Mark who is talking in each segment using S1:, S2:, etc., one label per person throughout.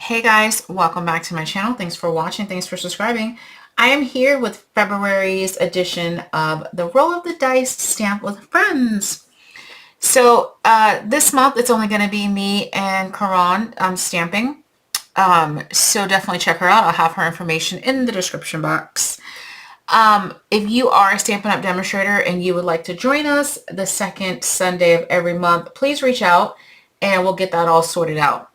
S1: Hey guys, welcome back to my channel. Thanks for watching. Thanks for subscribing. I am here with February's edition of the Roll of the Dice Stamp with Friends. So this month it's only going to be me and Karan stamping. So definitely check her out. I'll have her information in the description box. If you are a Stampin' Up! Demonstrator and you would like to join us the second Sunday of every month, please reach out and we'll get that all sorted out.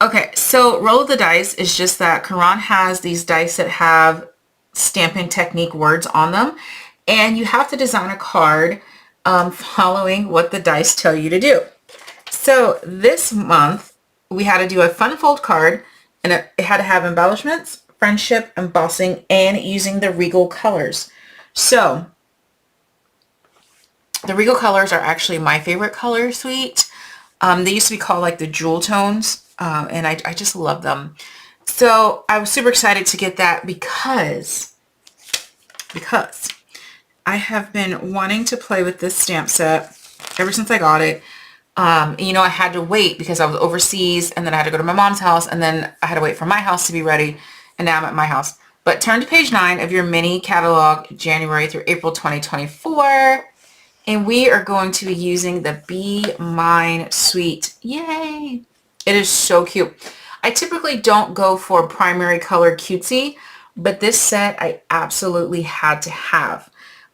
S1: Okay, so roll of the dice is just that Karan has these dice that have stamping technique words on them, and you have to design a card following what the dice tell you to do. So this month we had to do a fun fold card, and it had to have embellishments, friendship, embossing, and using the Regal colors. So the Regal colors are actually my favorite color suite. They used to be called like the jewel tones. And I just love them. So I was super excited to get that because I have been wanting to play with this stamp set ever since I got it. You know, I had to wait because I was overseas, and then I had to go to my mom's house, and then I had to wait for my house to be ready, and now I'm at my house. But turn to page 9 of your mini catalog, January through April 2024. And we are going to be using the Be Mine suite. Yay! It is so cute. I typically don't go for primary color cutesy, but this set I absolutely had to have.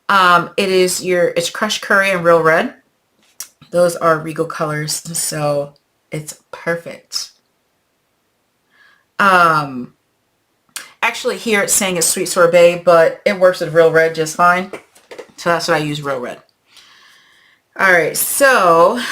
S1: It's Crushed Curry and Real Red. Those are Regal colors, so it's perfect. Actually here it's saying it's Sweet Sorbet, but it works with Real Red just fine. So that's what I use, Real Red. Alright, so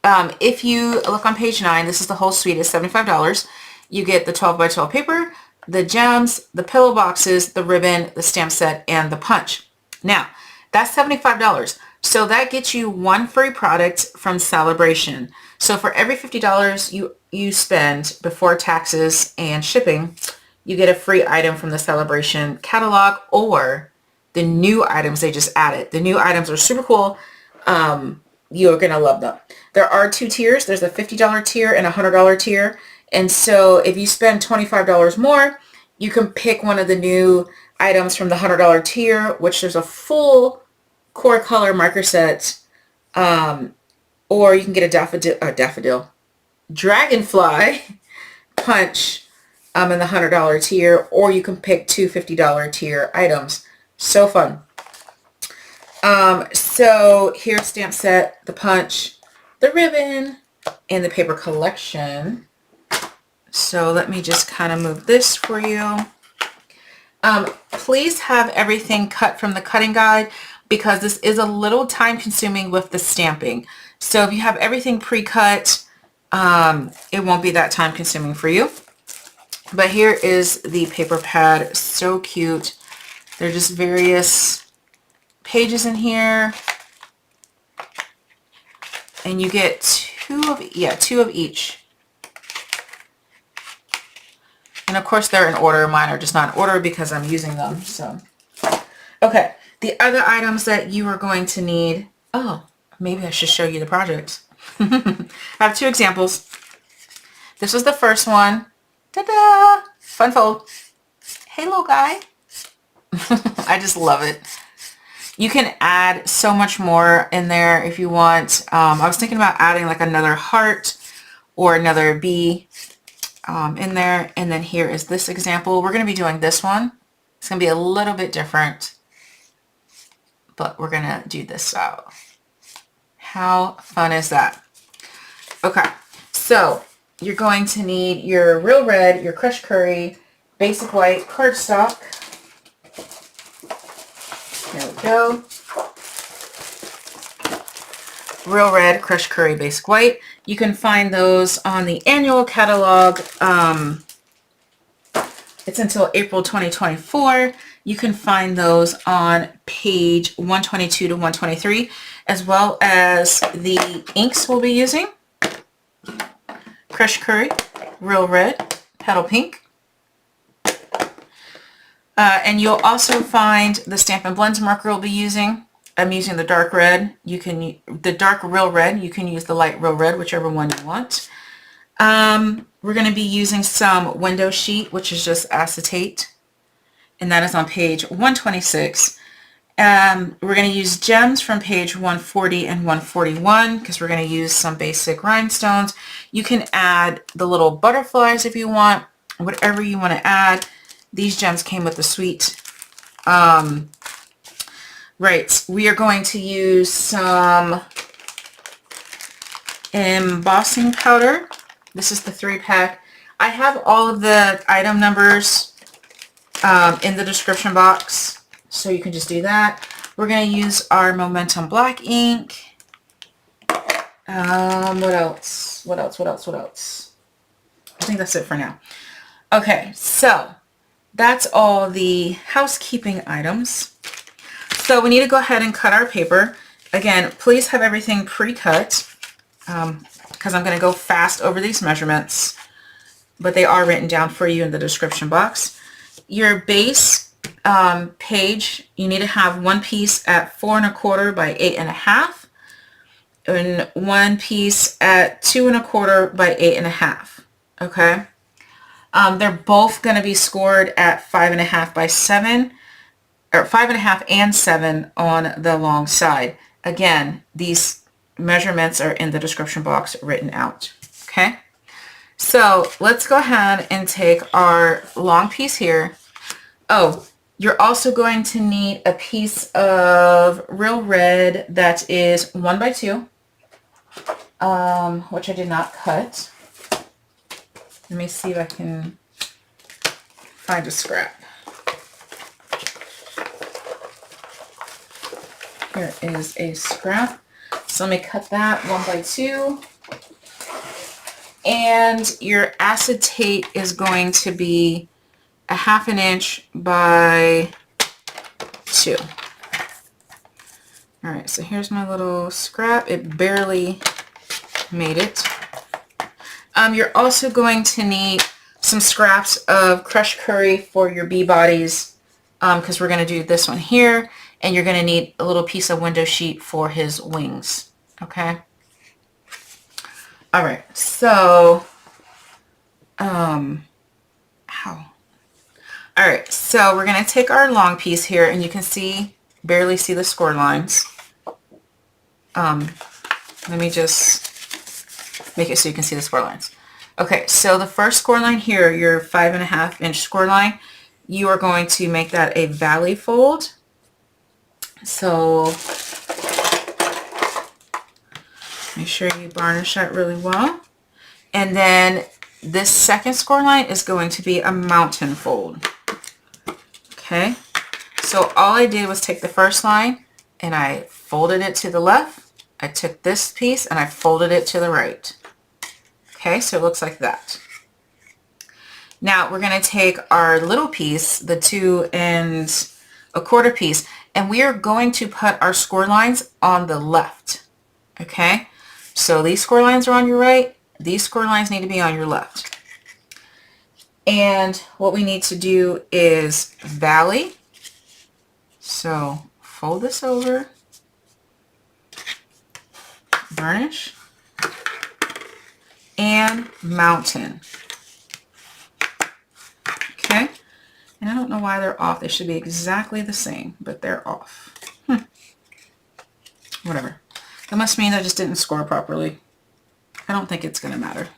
S1: if you look on page 9, this is the whole suite. It's $75. You get the 12 by 12 paper, the gems, the pillow boxes, the ribbon, the stamp set, and the punch. Now, that's $75. So that gets you one free product from Celebration. So for every $50 you spend before taxes and shipping, you get a free item from the Celebration catalog or the new items they just added. The new items are super cool. You're going to love them. There are two tiers. There's a $50 tier and a $100 tier. And so if you spend $25 more, you can pick one of the new items from the $100 tier, which there's a full core color marker set. Or you can get a dragonfly punch in the $100 tier, or you can pick two $50 tier items. So fun. So here's stamp set, the punch, the ribbon, and the paper collection. So let me just kind of move this for you. Please have everything cut from the cutting guide because this is a little time consuming with the stamping. So if you have everything pre-cut, it won't be that time consuming for you. But here is the paper pad. So cute. They're just various pages in here, and you get two of each, and of course they're in order. Mine are just not in order because I'm using them. So okay, the other items that you are going to need, oh, maybe I should show you the project. I have two examples. This was the first one. Ta-da! Fun fold. Hey little guy. I just love it. You can add so much more in there if you want. I was thinking about adding like another heart or another bee in there. And then here is this example. We're going to be doing this one. It's going to be a little bit different, but we're going to do this out. How fun is that? Okay, so you're going to need your Real Red, your Crushed Curry, Basic White, Cardstock. There we go. Real Red, Crushed Curry, Basic White. You can find those on the annual catalog. It's until April 2024. You can find those on page 122 to 123, as well as the inks we'll be using. Crushed Curry, Real Red, Petal Pink. And you'll also find the Stampin' Blends marker we'll be using. I'm using the dark red. The dark Real Red. You can use the light Real Red, whichever one you want. We're going to be using some window sheet, which is just acetate, and that is on page 126. We're going to use gems from page 140 and 141 because we're going to use some basic rhinestones. You can add the little butterflies if you want, whatever you want to add. These gems came with the suite. Right, we are going to use some embossing powder. This is the 3-pack. I have all of the item numbers in the description box, so you can just do that. We're going to use our Memento black ink. What else? I think that's it for now. Okay, so that's all the housekeeping items. So we need to go ahead and cut our paper. Again, please have everything pre-cut because I'm going to go fast over these measurements, but they are written down for you in the description box. Your base page, you need to have one piece at 4 1/4 by 8 1/2 and one piece at 2 1/4 by 8 1/2. Okay. They're both going to be scored at 5 1/2 by 7, or 5 1/2 and 7 on the long side. Again, these measurements are in the description box written out. Okay. So let's go ahead and take our long piece here. Oh, you're also going to need a piece of real red that is 1 by 2, which I did not cut. Let me see if I can find a scrap. Here is a scrap. So let me cut that 1 by 2. And your acetate is going to be a 1/2 inch by 2. All right, so here's my little scrap. It barely made it. You're also going to need some scraps of crushed curry for your bee bodies because we're going to do this one here, and you're going to need a little piece of window sheet for his wings. Okay. All right, so all right, so we're going to take our long piece here, and you can barely see the score lines. Let me just make it so you can see the score lines. Okay, so the first score line here, your 5 1/2 inch score line, you are going to make that a valley fold. So make sure you varnish that really well. And then this second score line is going to be a mountain fold. Okay, so all I did was take the first line and I folded it to the left. I took this piece and I folded it to the right. Okay, so it looks like that. Now we're going to take our little piece, the 2 1/4 piece, and we are going to put our score lines on the left. Okay, so these score lines are on your right. These score lines need to be on your left. And what we need to do is valley. So fold this over, varnish, and mountain. Okay, and I don't know why they're off. They should be exactly the same, but they're off. Whatever. That must mean I just didn't score properly. I don't think it's going to matter.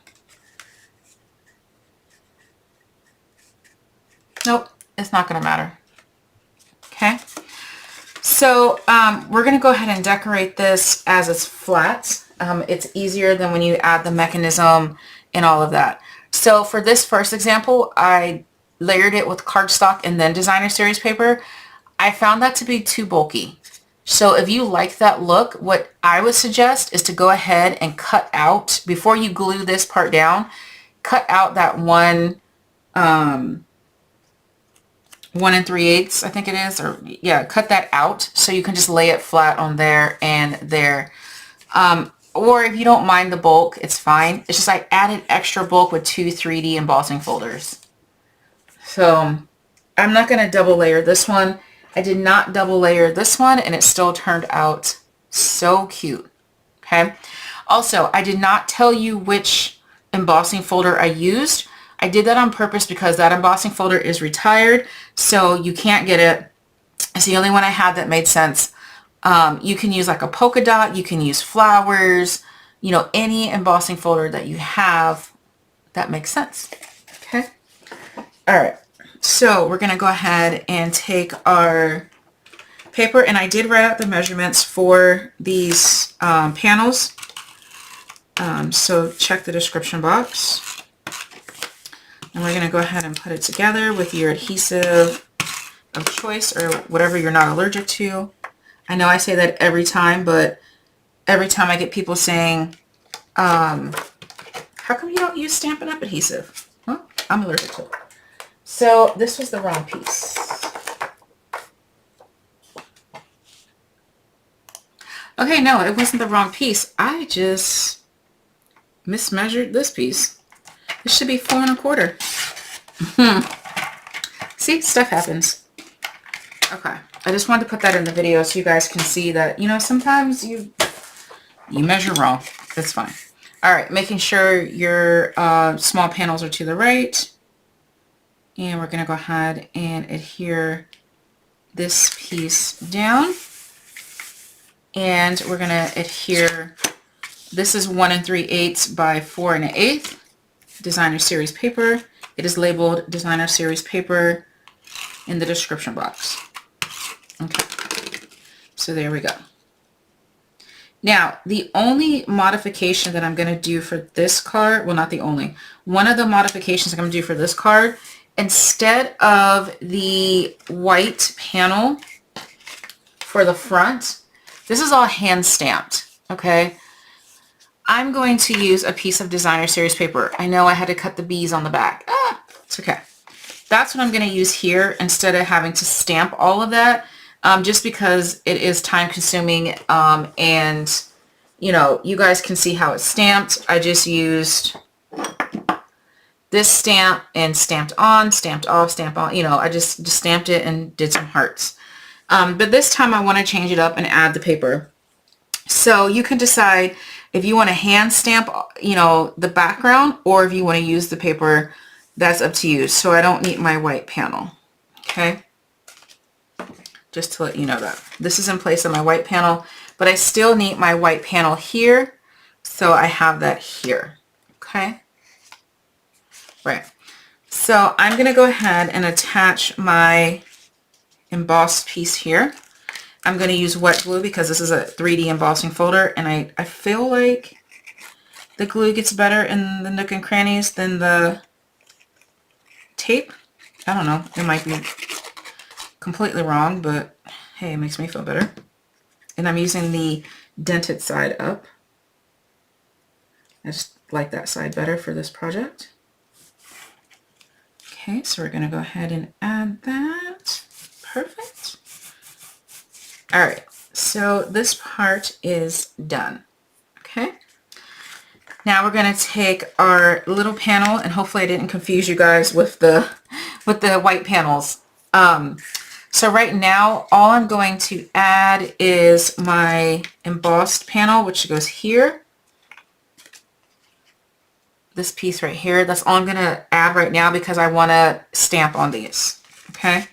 S1: Nope, it's not going to matter. Okay, so we're going to go ahead and decorate this as it's flat. It's easier than when you add the mechanism and all of that. So for this first example, I layered it with cardstock and then designer series paper. I found that to be too bulky. So if you like that look, what I would suggest is to go ahead and cut out, before you glue this part down, cut out that 1 1 3/8, I think it is, or yeah, cut that out so you can just lay it flat on there and there. Or if you don't mind the bulk, it's fine. It's just I added extra bulk with 2 3D embossing folders. So I'm not going to double layer this one. I did not double layer this one, and it still turned out so cute. Okay. Also, I did not tell you which embossing folder I used. I did that on purpose because that embossing folder is retired, so you can't get it. It's the only one I had that made sense. You can use like a polka dot, you can use flowers, you know, any embossing folder that you have that makes sense. Okay. All right. So we're going to go ahead and take our paper, and I did write out the measurements for these panels. So check the description box. And we're going to go ahead and put it together with your adhesive of choice or whatever you're not allergic to. I know I say that every time, but every time I get people saying, how come you don't use Stampin' Up adhesive? Well, I'm allergic to it. So this was the wrong piece. Okay, no, it wasn't the wrong piece. I just mismeasured this piece. It should be 4 1/4. See, stuff happens. Okay, I just wanted to put that in the video so you guys can see that, you know, sometimes you measure wrong. That's fine. All right, making sure your small panels are to the right. And we're going to go ahead and adhere this piece down. And we're going to adhere, this is 1 3/8 by 4 1/8 designer series paper. It is labeled designer series paper in the description box. Okay, so there we go. Now, the only modification that I'm going to do for this card, well, not the only, one of the modifications I'm going to do for this card, instead of the white panel for the front, this is all hand stamped, okay? I'm going to use a piece of designer series paper. I know I had to cut the B's on the back. It's okay. That's what I'm going to use here instead of having to stamp all of that, just because it is time consuming, and you know, you guys can see how it's stamped. I just used this stamp and stamped on, stamped off, stamp on, you know, I just stamped it and did some hearts. But this time I want to change it up and add the paper. So you can decide if you want to hand stamp, you know, the background, or if you want to use the paper. That's up to you. So I don't need my white panel. Okay. Just to let you know that. This is in place of my white panel, but I still need my white panel here. So I have that here. Okay. Right. So I'm going to go ahead and attach my embossed piece here. I'm going to use wet glue because this is a 3D embossing folder, and I feel like the glue gets better in the nook and crannies than the tape. I don't know. It might be completely wrong, but hey, it makes me feel better. And I'm using the dented side up. I just like that side better for this project. Okay, so we're going to go ahead and add that. Perfect. All right, so this part is done. Okay. Now we're going to take our little panel, and hopefully I didn't confuse you guys with the white panels. So right now, all I'm going to add is my embossed panel, which goes here. This piece right here, that's all I'm going to add right now because I want to stamp on these. Okay,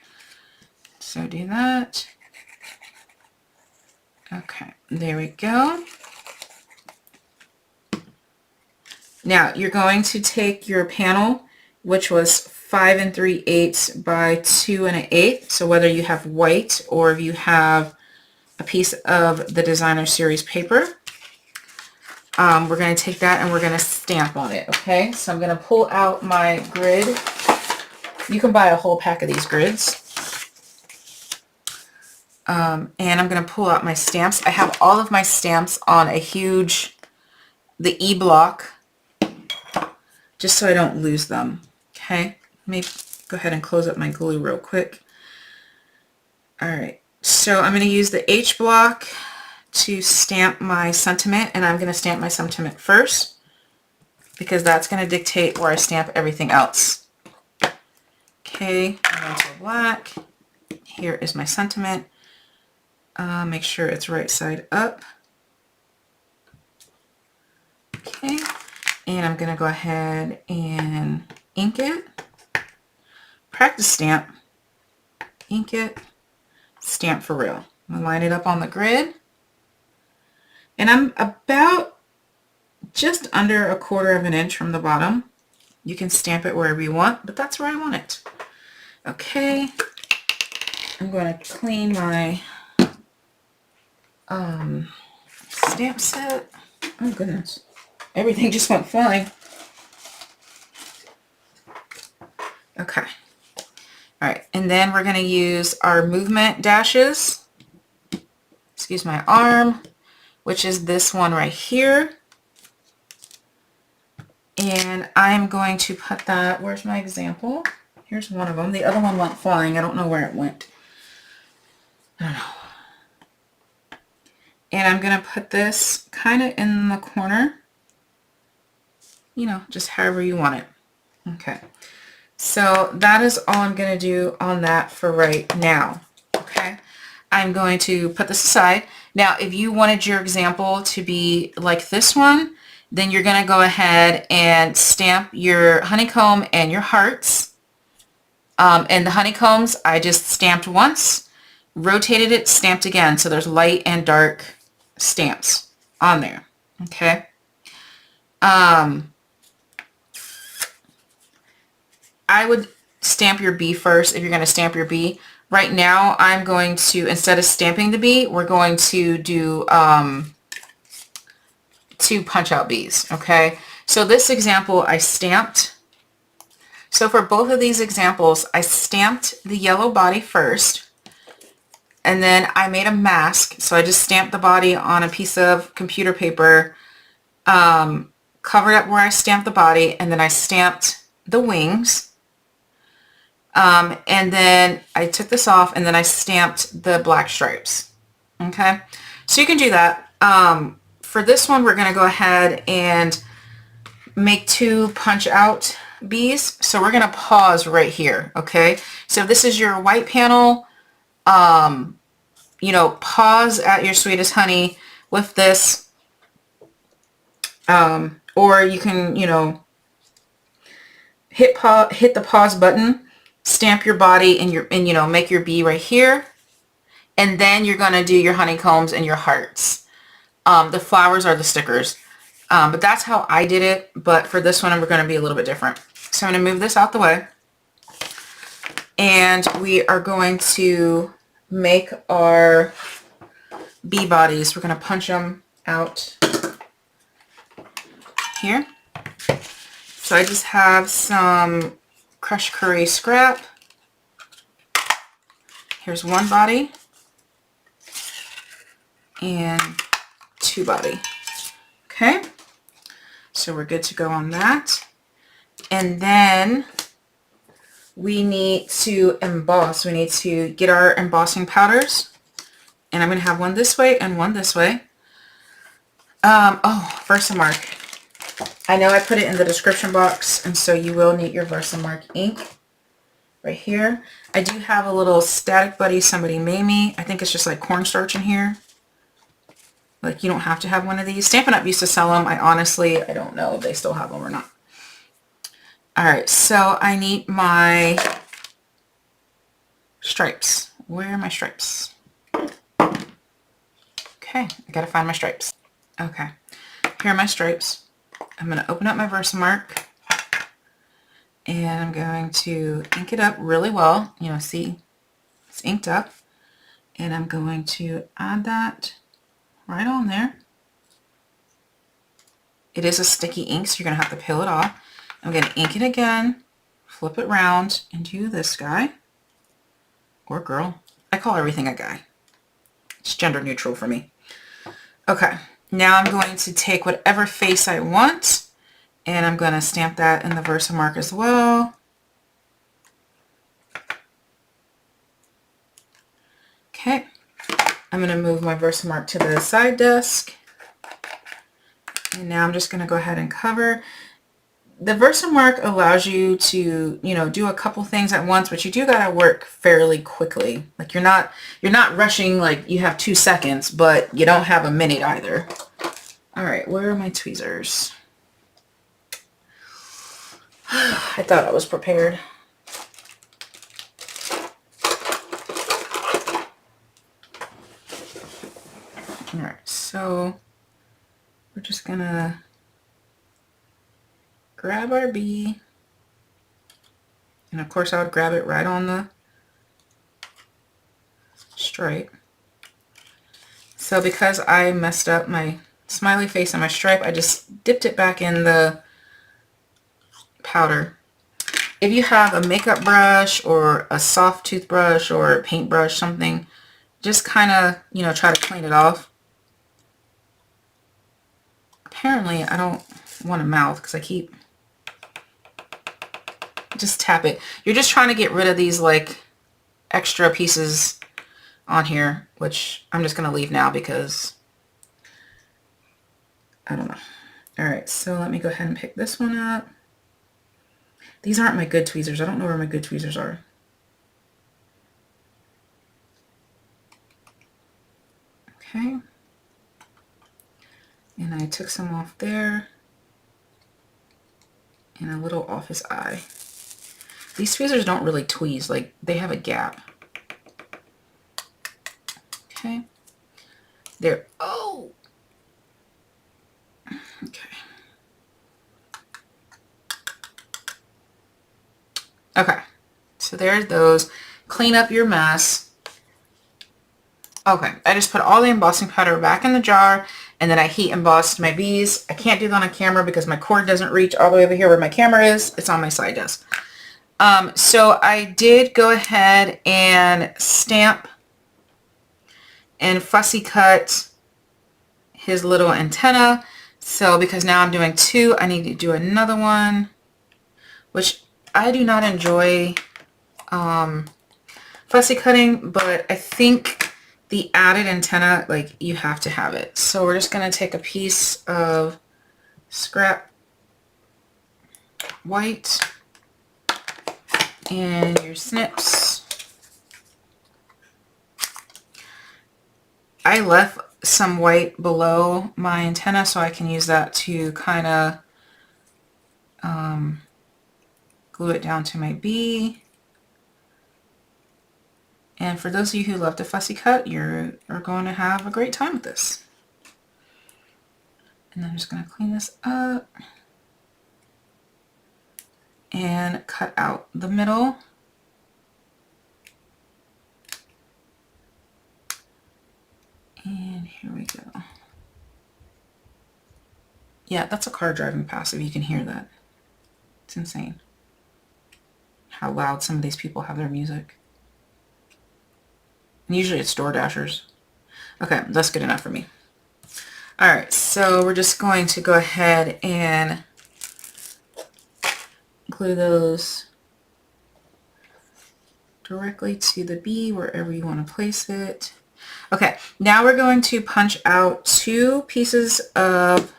S1: so do that. Okay, there we go. Now you're going to take your panel, which was 5 3/8 by 2 1/8. So whether you have white or if you have a piece of the designer series paper, we're going to take that and we're going to stamp on it. Okay, so I'm going to pull out my grid. You can buy a whole pack of these grids. And I'm going to pull out my stamps. I have all of my stamps on a huge, the E block, just so I don't lose them. Okay, let me go ahead and close up my glue real quick. All right, so I'm going to use the H block to stamp my sentiment, and I'm going to stamp my sentiment first because that's going to dictate where I stamp everything else. Okay, I'm going to black. Here is my sentiment. Make sure it's right side up. Okay, And I'm going to go ahead and ink it, practice stamp, ink it, stamp for real. I'm going to line it up on the grid. And I'm about just under 1/4 of an inch from the bottom. You can stamp it wherever you want, but that's where I want it. Okay, I'm going to clean my stamp set. Oh goodness, everything just went flying. Okay, all right, and then we're going to use our movement dashes, excuse my arm, which is this one right here. And I'm going to put that, where's my example? Here's one of them. The other one went flying. I don't know where it went. I don't know. And I'm going to put this kind of in the corner. You know, just however you want it. Okay. So that is all I'm going to do on that for right now. Okay. I'm going to put this aside. Now, if you wanted your example to be like this one, then you're going to go ahead and stamp your honeycomb and your hearts. And the honeycombs, I just stamped once, rotated it, stamped again. So there's light and dark stamps on there. Okay. I would stamp your bee first if you're going to stamp your bee. Right now, I'm going to, instead of stamping the bee, we're going to do 2 punch out bees. Okay. So this example I stamped. So for both of these examples, I stamped the yellow body first, and then I made a mask. So I just stamped the body on a piece of computer paper, covered up where I stamped the body, and then I stamped the wings. And then I took this off, and then I stamped the black stripes. Okay, so you can do that. For this one, we're going to go ahead and make 2 punch out bees. So we're going to pause right here. Okay, so this is your white panel. You know, pause at your sweetest honey with this, or you can, you know, hit the pause button, stamp your body, and you know, make your bee right here, and then you're going to do your honeycombs and your hearts. The flowers are the stickers, but that's how I did it. But for this one, we're going to be a little bit different. So I'm going to move this out the way, and we are going to make our bee bodies. We're going to punch them out here. So I just have some crushed curry scrap. Here's 1 body and 2 body. Okay, so we're good to go on that. And then we need to emboss. We need to get our embossing powders. And I'm going to have one this way and one this way. Oh, VersaMark. I know I put it in the description box, and so you will need your VersaMark ink right here. I do have a little Static Buddy somebody made me. I think it's just like cornstarch in here. Like, you don't have to have one of these. Stampin' Up! Used to sell them. I don't know if they still have them or not. Alright, so I need my stripes. Where are my stripes? Okay, I gotta find my stripes. Okay, here are my stripes. I'm going to open up my VersaMark, and I'm going to ink it up really well. You know, see, it's inked up. And I'm going to add that right on there. It is a sticky ink, so you're going to have to peel it off. I'm going to ink it again, flip it around, and do this guy. Or girl. I call everything a guy. It's gender neutral for me. Okay. Now I'm going to take whatever face I want, and I'm going to stamp that in the VersaMark as well. Okay, I'm going to move my VersaMark to the side desk, and now I'm just going to go ahead and cover. The VersaMark allows you to, you know, do a couple things at once, but you do got to work fairly quickly. Like you're not rushing, like you have 2 seconds, but you don't have a minute either. All right, where are my tweezers? I thought I was prepared. Alright, so we're just gonna grab our bee, and of course I would grab it right on the stripe. So because I messed up my smiley face and my stripe, I just dipped it back in the powder. If you have a makeup brush or a soft toothbrush or a paintbrush, something, just kind of, you know, try to clean it off. Apparently I don't want a mouth because I keep, just tap it. You're just trying to get rid of these like extra pieces on here, which I'm just going to leave now because I don't know. Alright, so let me go ahead and pick this one up. These aren't my good tweezers. I don't know where my good tweezers are. Okay. And I took some off there and a little off his eye. These tweezers don't really tweeze, like they have a gap. Okay. There. Oh! Okay. Okay. So there's those. Clean up your mess. Okay. I just put all the embossing powder back in the jar, and then I heat embossed my bees. I can't do that on camera because my cord doesn't reach all the way over here where my camera is. It's on my side desk. So I did go ahead and stamp and fussy cut his little antenna. So because now I'm doing two, I need to do another one, which I do not enjoy fussy cutting, but I think the added antenna, like, you have to have it. So we're just going to take a piece of scrap white and your snips. I left some white below my antenna so I can use that to kind of glue it down to my bee. And for those of you who love to fussy cut, you're going to have a great time with this. And I'm just going to clean this up and cut out the middle. And here we go. Yeah, that's a car driving past, if you can hear that. It's insane how loud some of these people have their music. And usually it's door dashers. Okay, that's good enough for me. Alright, so we're just going to go ahead and glue those directly to the bee wherever you want to place it. Okay, now we're going to punch out two pieces of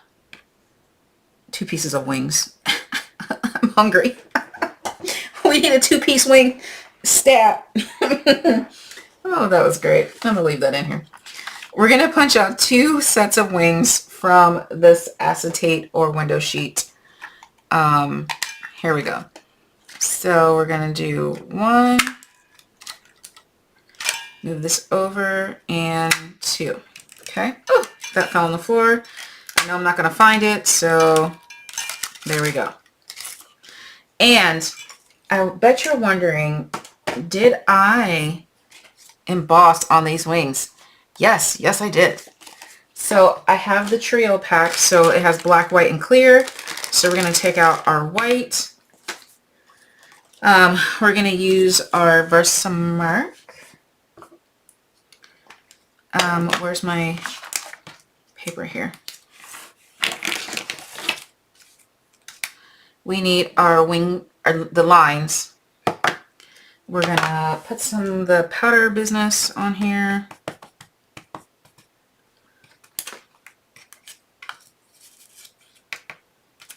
S1: wings. I'm hungry. We need a two-piece wing stat. Oh, that was great. I'm gonna leave that in here. We're gonna punch out two sets of wings from this acetate or window sheet. Here we go. So we're gonna do one, move this over, and two. Okay. Oh, that fell on the floor. I know I'm not gonna find it, so there we go. And I bet you're wondering, did I emboss on these wings? Yes, yes I did. So I have the trio pack, so it has black, white, and clear. So we're going to take out our white. We're going to use our VersaMark. Where's my paper here? We need our wing, the lines. We're gonna put some of the powder business on here.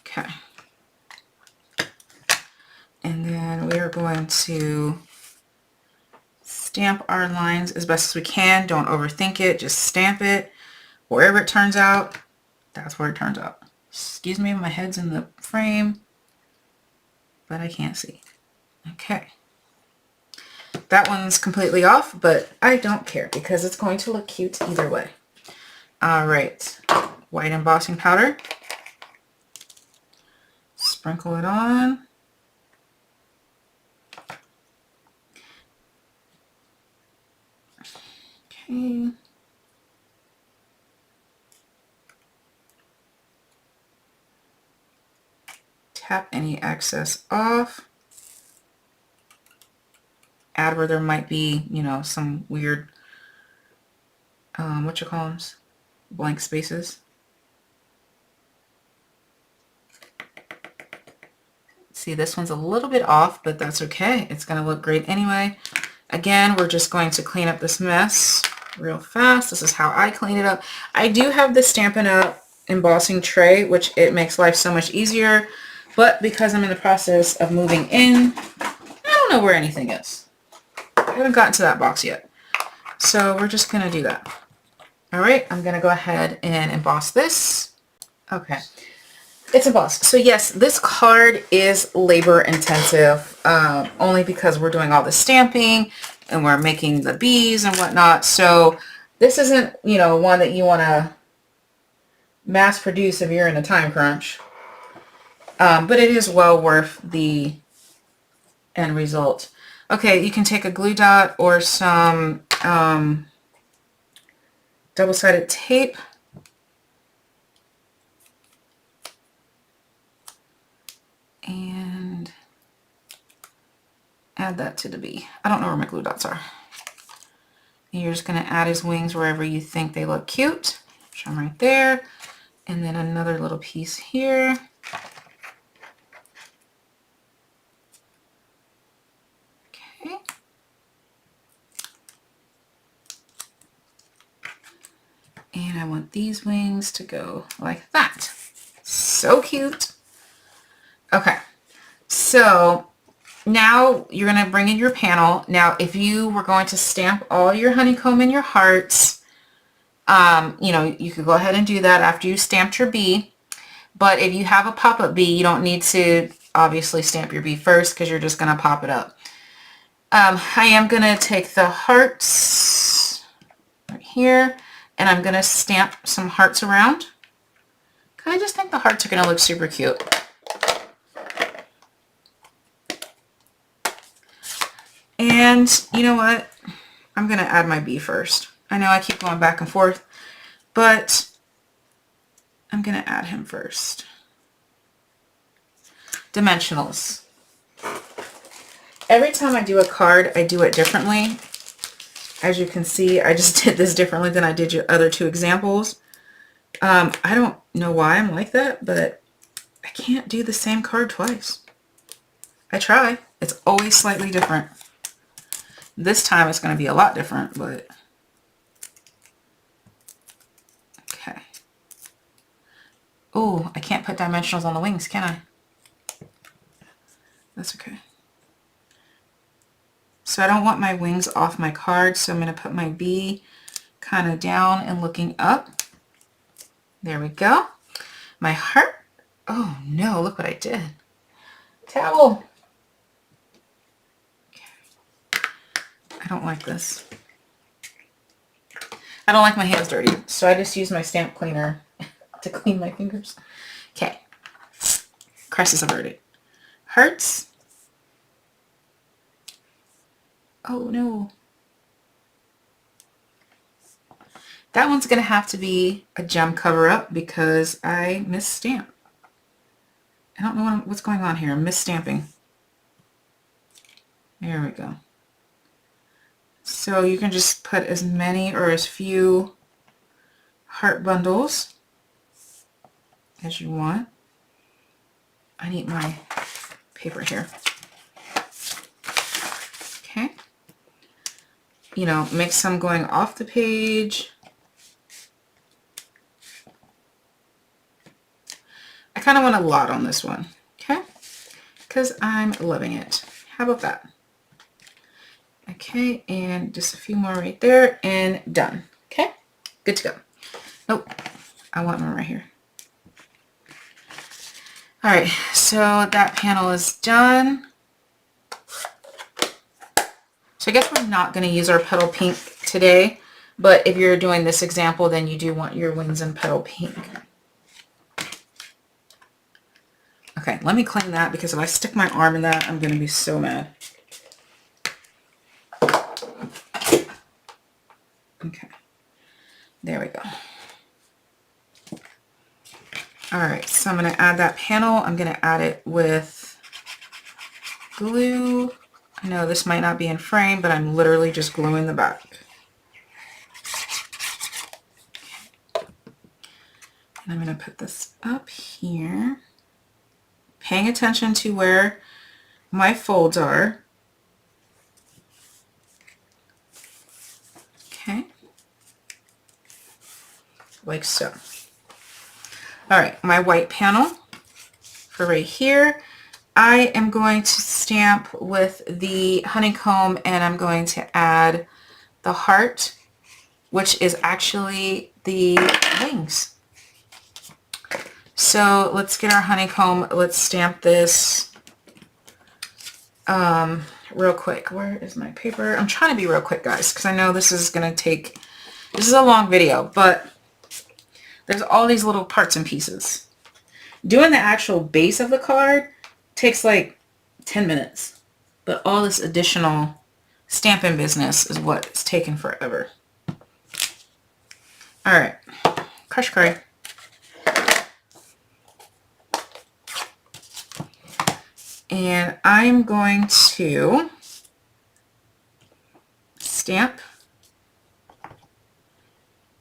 S1: Okay. And then we are going to stamp our lines as best as we can. Don't overthink it, just stamp it. Wherever it turns out, that's where it turns out. Excuse me, my head's in the frame. but I can't see. Okay. That one's completely off, but I don't care because it's going to look cute either way. All right, white embossing powder. Sprinkle it on. Okay. Tap any excess off. Add where there might be, you know, some weird, what you call them? Blank spaces. See, this one's a little bit off, but that's okay. It's going to look great anyway. Again, we're just going to clean up this mess real fast. This is how I clean it up. I do have the Stampin' Up! Embossing tray, which it makes life so much easier. But because I'm in the process of moving in, I don't know where anything is. I haven't gotten to that box yet. So we're just going to do that. All right, I'm going to go ahead and emboss this. Okay. It's embossed. So yes, this card is labor intensive, only because we're doing all the stamping and we're making the bees and whatnot. So this isn't, you know, one that you want to mass produce if you're in a time crunch. But it is well worth the end result. Okay, you can take a glue dot or some double-sided tape. And add that to the bee. I don't know where my glue dots are. And you're just going to add his wings wherever you think they look cute. Show them right there. And then another little piece here. Okay. And I want these wings to go like that. So cute. Okay, so now you're going to bring in your panel. Now, if you were going to stamp all your honeycomb and your hearts, you know, you could go ahead and do that after you stamped your bee. But if you have a pop-up bee, you don't need to obviously stamp your bee first because you're just going to pop it up. I am going to take the hearts right here, and I'm going to stamp some hearts around. I just think the hearts are going to look super cute. And you know what? I'm going to add my bee first. I know I keep going back and forth, but I'm going to add him first. Dimensionals. Every time I do a card, I do it differently. As you can see, I just did this differently than I did your other two examples. I don't know why I'm like that, but I can't do the same card twice. I try. It's always slightly different. This time it's going to be a lot different, but okay. Oh, I can't put dimensionals on the wings, can I? That's okay. So I don't want my wings off my card, so I'm going to put my bee kind of down and looking up. There we go. My heart. Oh no, look what I did. Towel. I don't like this. I don't like my hands dirty, so I just use my stamp cleaner to clean my fingers. Okay. Crisis averted. Hearts. Oh no. That one's going to have to be a gem cover-up because I misstamped. I don't know what's going on here. I'm misstamping. There we go. So you can just put as many or as few heart bundles as you want. I need my paper here. Okay. You know, make some going off the page. I kind of want a lot on this one, okay? Because I'm loving it. How about that? Okay, and just a few more right there, and done. Okay, good to go. Nope, I want one right here. All right, so that panel is done. So I guess we're not going to use our petal pink today, but if you're doing this example, then you do want your wings in petal pink. Okay, let me clean that because if I stick my arm in that, I'm going to be so mad. Okay, there we go. All right, so I'm going to add that panel. I'm going to add it with glue. I know this might not be in frame, but I'm literally just gluing the back. And I'm going to put this up here, paying attention to where my folds are. Okay, like so. All right, my white panel for right here. I am going to stamp with the honeycomb and I'm going to add the heart, which is actually the wings. So let's get our honeycomb. Let's stamp this real quick. Where is my paper? I'm trying to be real quick, guys, because I know this is going to take, this is a long video, but there's all these little parts and pieces. Doing the actual base of the card takes like 10 minutes, but all this additional stamping business is what's taken forever. All right, crush card. And I'm going to stamp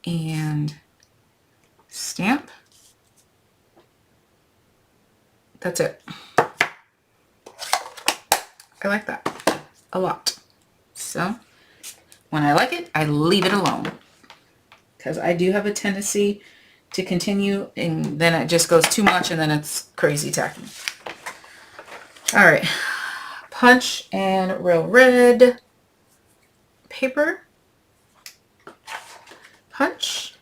S1: and stamp. That's it. I like that a lot. So when I like it, I leave it alone because I do have a tendency to continue and then it just goes too much and then it's crazy tacky. All right, punch and real red paper, punch,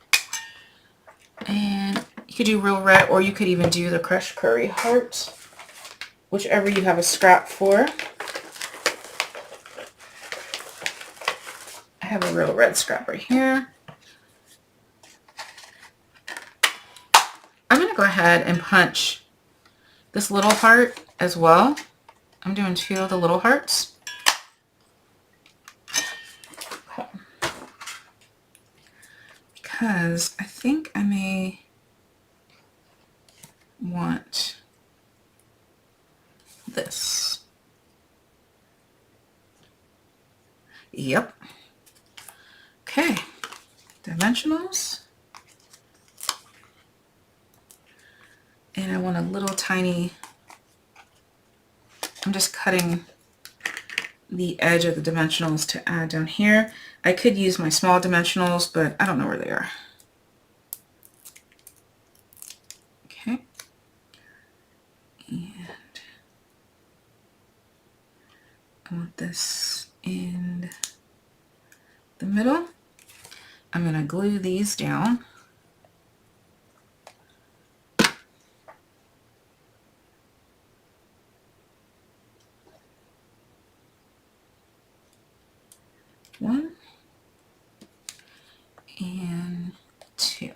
S1: and you could do real red or you could even do the crushed curry heart, whichever you have a scrap for. I have a real red scrap right here. I'm going to go ahead and punch this little heart as well. I'm doing 2 of the little hearts. Okay. Because I think I may want this. Yep. Okay. Dimensionals. And I want a little tiny, I'm just cutting the edge of the dimensionals to add down here. I could use my small dimensionals, but I don't know where they are. Okay. And I want this in the middle. I'm going to glue these down. One and two.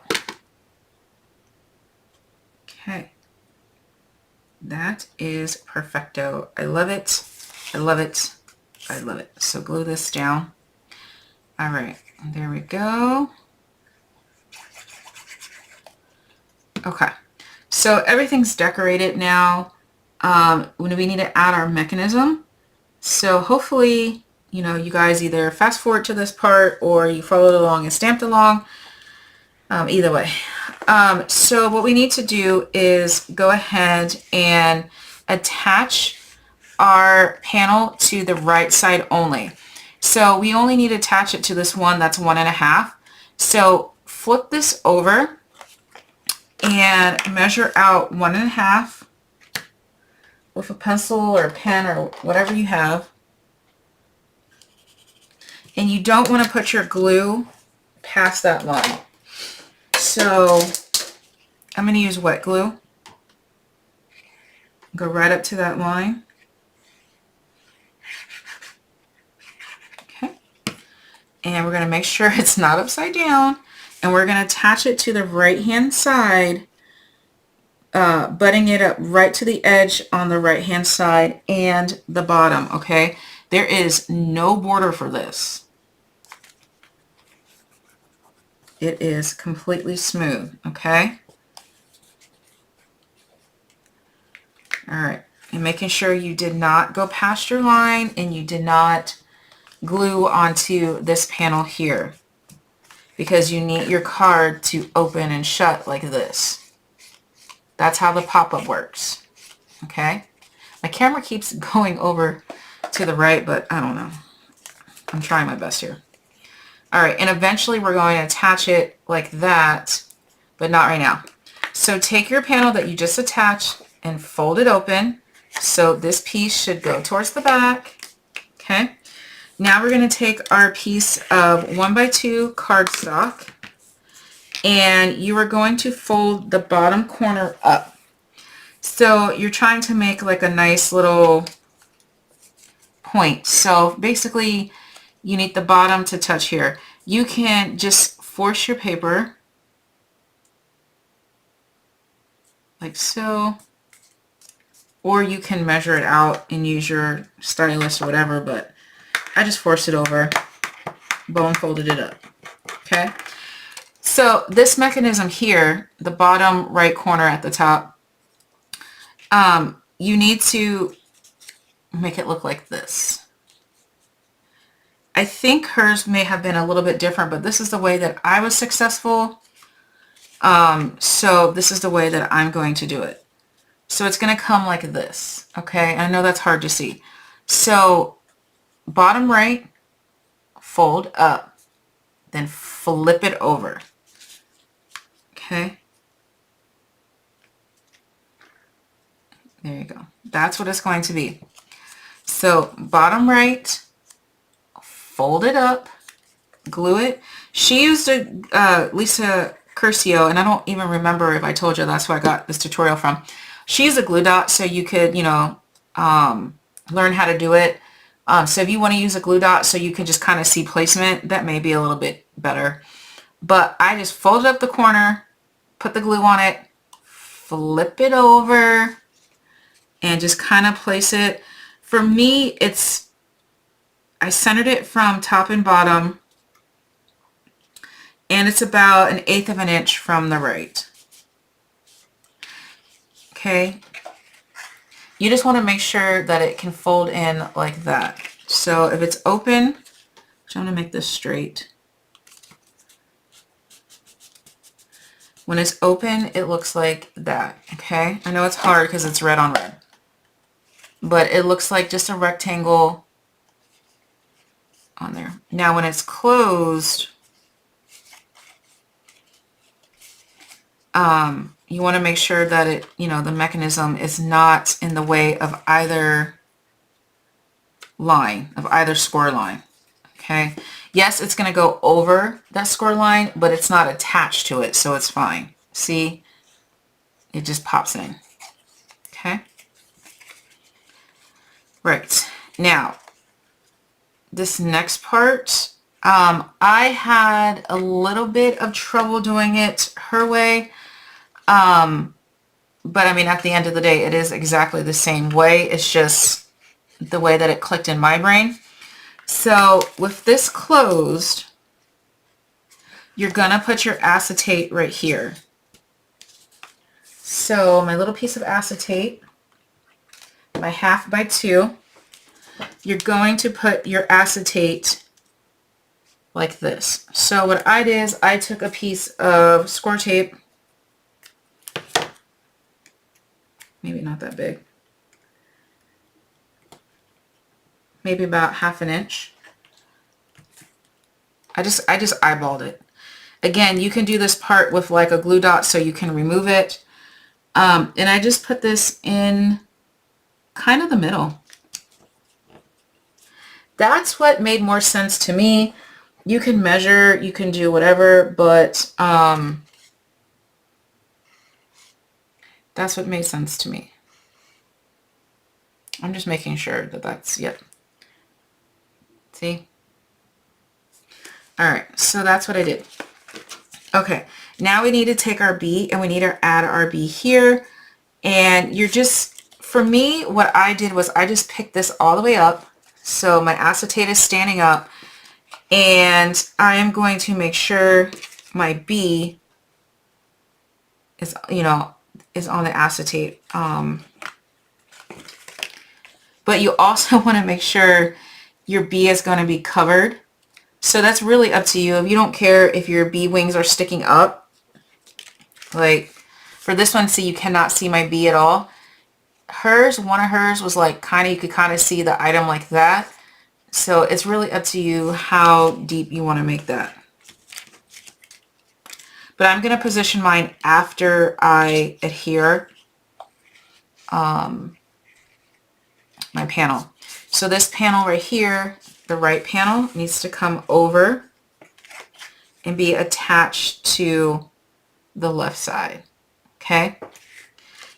S1: Okay. That is perfecto. I love it. I love it. I love it. So glue this down. All right. There we go. Okay. So everything's decorated now. When we need to add our mechanism. So hopefully, you know, you guys either fast forward to this part or you followed along and stamped along. Either way. So what we need to do is go ahead and attach our panel to the right side only. So we only need to attach it to this one that's 1.5. So flip this over and measure out 1.5 with a pencil or a pen or whatever you have. And you don't want to put your glue past that line. So I'm going to use wet glue. Go right up to that line. Okay. And we're going to make sure it's not upside down. And we're going to attach it to the right hand side, butting it up right to the edge on the right hand side and the bottom. Okay. There is no border for this. It is completely smooth. Okay. All right. And making sure you did not go past your line and you did not glue onto this panel here, because you need your card to open and shut like this. That's how the pop-up works. Okay. My camera keeps going over to the right, but I don't know. I'm trying my best here. All right. And eventually we're going to attach it like that, but not right now. So take your panel that you just attached and fold it open. So this piece should go towards the back. Okay. Now we're going to take our piece of 1x2 cardstock, and you are going to fold the bottom corner up. So you're trying to make like a nice little point. So basically you need the bottom to touch here. You can just force your paper like so, or you can measure it out and use your stylus or whatever, but I just forced it over, bone folded it up. Okay. So this mechanism here, the bottom right corner at the top, you need to make it look like this. I think hers may have been a little bit different, but this is the way that I was successful. So this is the way that I'm going to do it. So it's going to come like this. Okay. I know that's hard to see. So bottom right, fold up, then flip it over. Okay. There you go. That's what it's going to be. So bottom right, fold it up, glue it. She used a Lisa Curcio, and I don't even remember if I told you that's where I got this tutorial from. She used a glue dot, so you could, you know, learn how to do it. So if you want to use a glue dot so you can just kind of see placement, that may be a little bit better. But I just folded up the corner, put the glue on it, flip it over, and just kind of place it. For me, I centered it from top and bottom, and it's about 1/8 of an inch from the right. Okay. You just want to make sure that it can fold in like that. So if it's open, I'm going to make this straight. When it's open, it looks like that. Okay. I know it's hard because it's red on red, but it looks like just a rectangle on there. Now when it's closed, you want to make sure that it, you know, the mechanism is not in the way of either line, of either score line. Okay. Yes, it's going to go over that score line, but it's not attached to it, so it's fine. See, it just pops in. Okay. Right. Now, this next part, I had a little bit of trouble doing it her way. But I mean, at the end of the day, it is exactly the same way. It's just the way that it clicked in my brain. So with this closed, you're going to put your acetate right here. So my little piece of acetate, my 1/2x2, you're going to put your acetate like this. So what I did is I took a piece of score tape, maybe not that big, maybe about 1/2 inch. I just eyeballed it. Again, you can do this part with like a glue dot so you can remove it. And I just put this in kind of the middle. That's what made more sense to me. You can measure, you can do whatever, but that's what made sense to me. I'm just making sure that that's, yep. See? All right, so that's what I did. Okay, now we need to take our B and we need to add our B here. And you're just, for me, what I did was I just picked this all the way up. So my acetate is standing up, and I am going to make sure my B is, you know, is on the acetate. But you also want to make sure your B is going to be covered. So that's really up to you. If you don't care if your bee wings are sticking up, like for this one, see, you cannot see my bee at all. Hers, one of hers was like kind of, you could kind of see the item like that. So it's really up to you how deep you want to make that. But I'm going to position mine after I adhere my panel. So this panel right here, the right panel, needs to come over and be attached to the left side. Okay?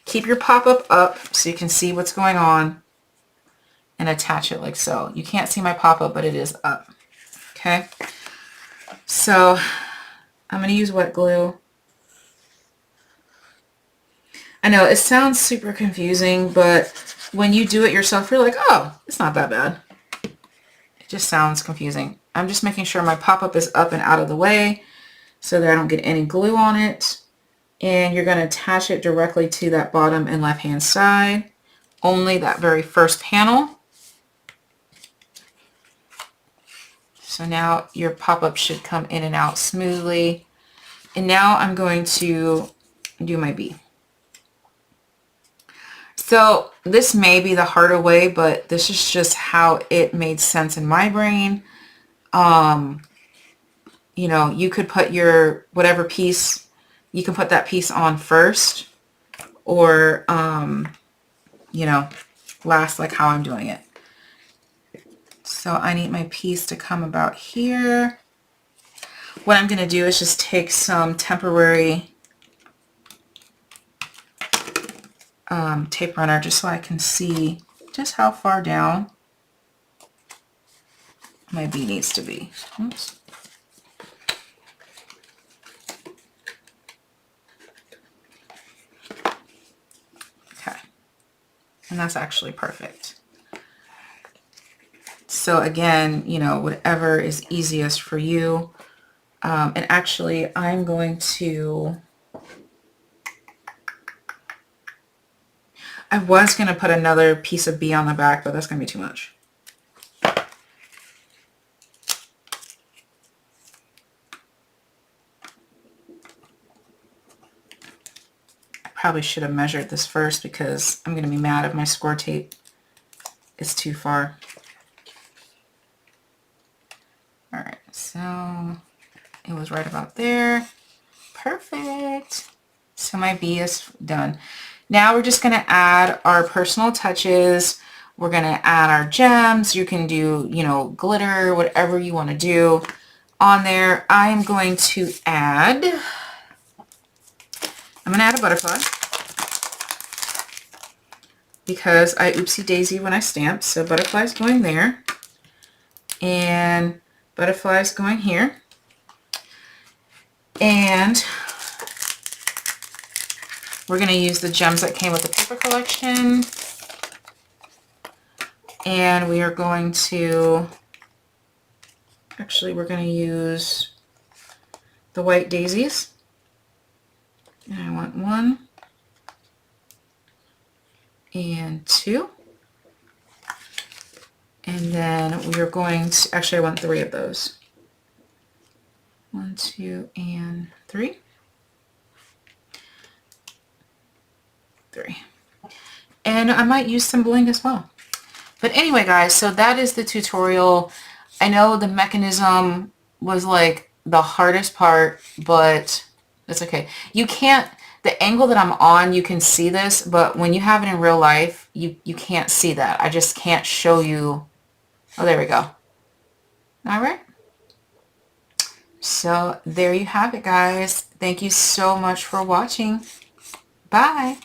S1: Keep your pop-up up so you can see what's going on and attach it like so. You can't see my pop-up, but it is up. Okay? So I'm going to use wet glue. I know it sounds super confusing, but when you do it yourself, you're like, oh, it's not that bad. It just sounds confusing. I'm just making sure my pop-up is up and out of the way so that I don't get any glue on it. And you're going to attach it directly to that bottom and left-hand side. Only that very first panel. So now your pop-up should come in and out smoothly. And now I'm going to do my B. So this may be the harder way, but this is just how it made sense in my brain. You know, you could put your whatever piece, you can put that piece on first, or, you know, last, like how I'm doing it. So I need my piece to come about here. What I'm going to do is just take some temporary tape runner just so I can see just how far down my B needs to be. Oops. Okay. And that's actually perfect. So again, you know, whatever is easiest for you. And actually, I'm going to... I was going to put another piece of B on the back, but that's going to be too much. I probably should have measured this first because I'm going to be mad if my score tape is too far. All right, so it was right about there. Perfect. So my B is done. Now we're just going to add our personal touches. We're going to add our gems. You can do, you know, glitter, whatever you want to do on there. I am going to add, I'm going to add a butterfly because I oopsie daisy when I stamp. So butterfly's going there and butterfly's going here. And we're going to use the gems that came with the paper collection. And we are going to, actually we're going to use the white daisies. And I want 1 and 2. And then we are going to, actually I want 3 of those. 1, 2, and 3. 3. And I might use some bling as well. But anyway, guys, so that is the tutorial. I know the mechanism was like the hardest part, but it's okay. You can't, the angle that I'm on, you can see this, but when you have it in real life, you can't see that. I just can't show you. Oh, there we go. All right. So there you have it, guys. Thank you so much for watching. Bye.